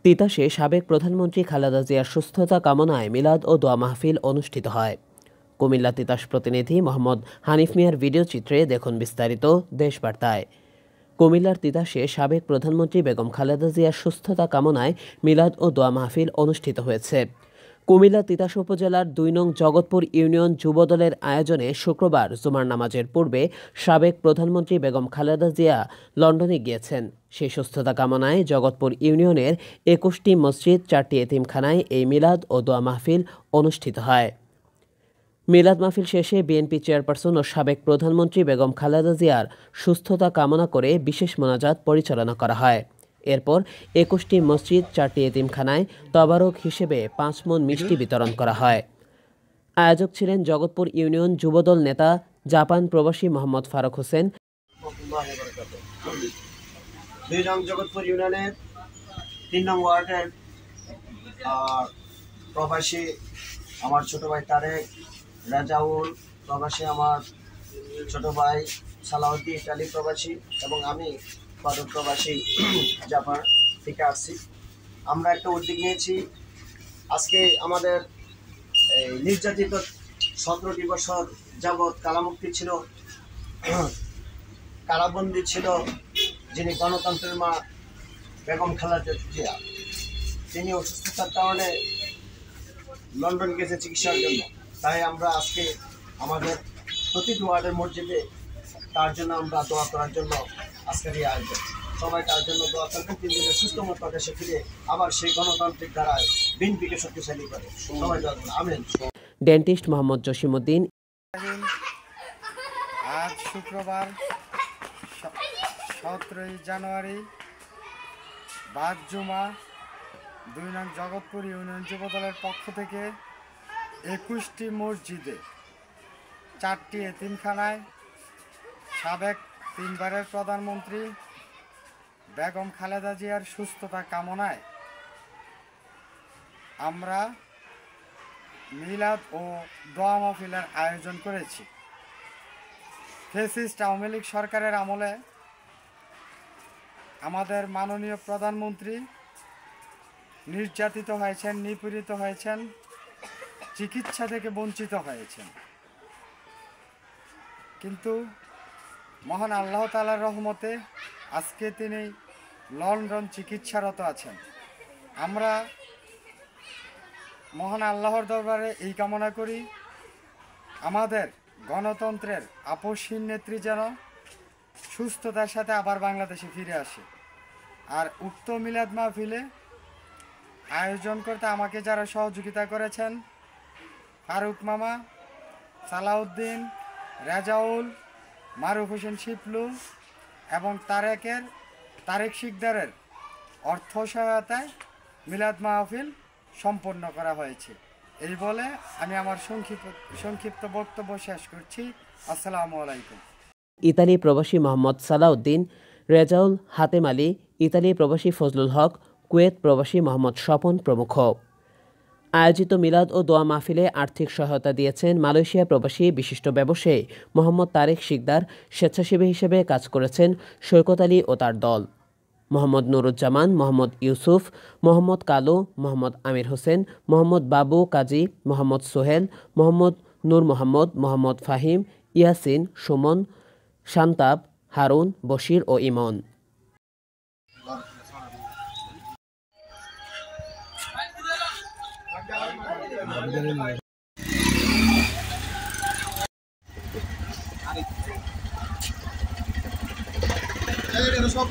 তিতাসে সাবেক প্রধানমন্ত্রী খালেদা জিয়ার সুস্থতা কামনায় মিলাদ ও দোয়া মাহফিল অনুষ্ঠিত হয়। কুমিল্লা তিতাস প্রতিনিধি মোহাম্মদ হানিফ মিয়ার ভিডিও চিত্রে দেখুন বিস্তারিত দেশবার্তায়। কুমিল্লার তিতাসে সাবেক প্রধানমন্ত্রী বেগম খালেদা জিয়ার সুস্থতা কামনায় মিলাদ ও দোয়া মাহফিল অনুষ্ঠিত হয়েছে। কুমিল্লা তিতাস উপজেলার ২ নং জগৎপুর ইউনিয়ন যুবদলের আয়োজনে শুক্রবার জুমার নামাজের পূর্বে সাবেক প্রধানমন্ত্রী বেগম খালেদা জিয়া লন্ডনে গিয়েছেন। সেই সুস্থতা কামনায় জগৎপুর ইউনিয়নের ২১টি মসজিদ, ৪টি এতিমখানায় এই মিলাদ ও দোয়া মাহফিল অনুষ্ঠিত হয়। মিলাদ মাহফিল শেষে বিএনপি চেয়ারপারসন ও সাবেক প্রধানমন্ত্রী বেগম খালেদা জিয়ার সুস্থতা কামনা করে বিশেষ মোনাজাত পরিচালনা করা হয়। এরপর ২১টি মসজিদ, 4টি এতিমখানায় তবারক হিসেবে 5 মণ মিষ্টি বিতরণ করা হয়। আয়োজক ছিলেন জগৎপুর ইউনিয়ন যুবদল নেতা জাপান প্রবাসী মোহাম্মদ ফারুক হোসেন। ২ নং জগৎপুর ইউনিয়নের ৩ নং ওয়ার্ডের প্রবাসী আমার ছোট ভাই তারেক, রাজাউল প্রবাসী, আমার ছোট ভাই সালাউদ্দিন ইটালি প্রবাসী এবং আমি ফারুক প্রবাসী জাপান থেকে আসছি। আমরা একটা উদ্যোগ নিয়েছি। আজকে আমাদের নির্যাতিত 17টি বছর যাবৎ কারামুক্তি ছিল, কারাবন্দী ছিল যিনি গণতন্ত্রের মা বেগম খালেদা জিয়া। তিনি অসুস্থতার কারণে লন্ডন গেছে চিকিৎসার জন্য। তাই আমরা আজকে আমাদের প্রতিটি ওয়ার্ডের মসজিদে তার জন্য আমরা দোয়া করার জন্য আজকের এই আয়োজন। সবাই তার জন্য দোয়া করবেন, 3 দিনে সুস্থ মতো দেশে ফিরে আবার সেই গণতান্ত্রিক ধারায় বিএনপিকে শক্তিশালী করে। সবাই দোয়া করবেন, আমিন। ডেন্টিস্ট মোহাম্মদ জসিমউদ্দিন। আজ শুক্রবার 17 জানুয়ারি, বাদ জুমা, 2 নং জগৎপুর ইউনিয়ন যুবদলের পক্ষ থেকে 21টি মসজিদে, 4টি এতিমখানায় সাবেক 3 বারের প্রধানমন্ত্রী বেগম খালেদা জিয়ার সুস্থতা কামনায় আমরা মিলাদ ও দোয়া মাহফিলের আয়োজন করেছি। ফ্যাসিস্ট আওয়ামী লীগ সরকারের আমলে আমাদের মাননীয় প্রধানমন্ত্রী নির্যাতিত হয়েছেন, নিপীড়িত হয়েছেন, চিকিৎসা থেকে বঞ্চিত হয়েছেন। কিন্তু মহান আল্লাহ তাআলার রহমতে আজকে তিনি লন্ডন চিকিৎসারত আছেন। আমরা মহান আল্লাহর দরবারে এই কামনা করি, আমাদের গণতন্ত্রের আপসহীন নেত্রী যেন সুস্থতার সাথে আবার বাংলাদেশে ফিরে আসে। আর উক্ত মিলাদ মাহফিলে আয়োজন করতে আমাকে যারা সহযোগিতা করেছেন, ফারুক মামা, সালাউদ্দিন, রাজাউল, মারুফ হোসেন শিপলু এবং তারেক শিকদারের অর্থ সহায়তায় মিলাদ মাহফিল সম্পন্ন করা হয়েছে। এই বলে আমি আমার সংক্ষিপ্ত বক্তব্য শেষ করছি। আসসালামু আলাইকুম। ইতালি প্রবাসী মোহাম্মদ সালাউদ্দিন, রেজাউল হাতেম আলী, ইতালি প্রবাসী ফজলুল হক, কুয়েত প্রবাসী মোহাম্মদ স্বপন প্রমুখ। আয়োজিত মিলাদ ও দোয়া মাহফিলে আর্থিক সহায়তা দিয়েছেন মালয়েশিয়া প্রবাসী বিশিষ্ট ব্যবসায়ী মোহাম্মদ তারেক শিকদার। স্বেচ্ছাসেবী হিসেবে কাজ করেছেন সৈকত আলী ও তার দল। মোহাম্মদ নুরুজ্জামান, মোহাম্মদ ইউসুফ, মোহাম্মদ কালু, মোহাম্মদ আমির হোসেন, মোহাম্মদ বাবু কাজী, মোহাম্মদ সোহেল, মোহাম্মদ নূর মোহাম্মদ, মোহাম্মদ ফাহিম, ইয়াসিন, সুমন, শান্তাব, হারুন, বশির ও ইমন। সব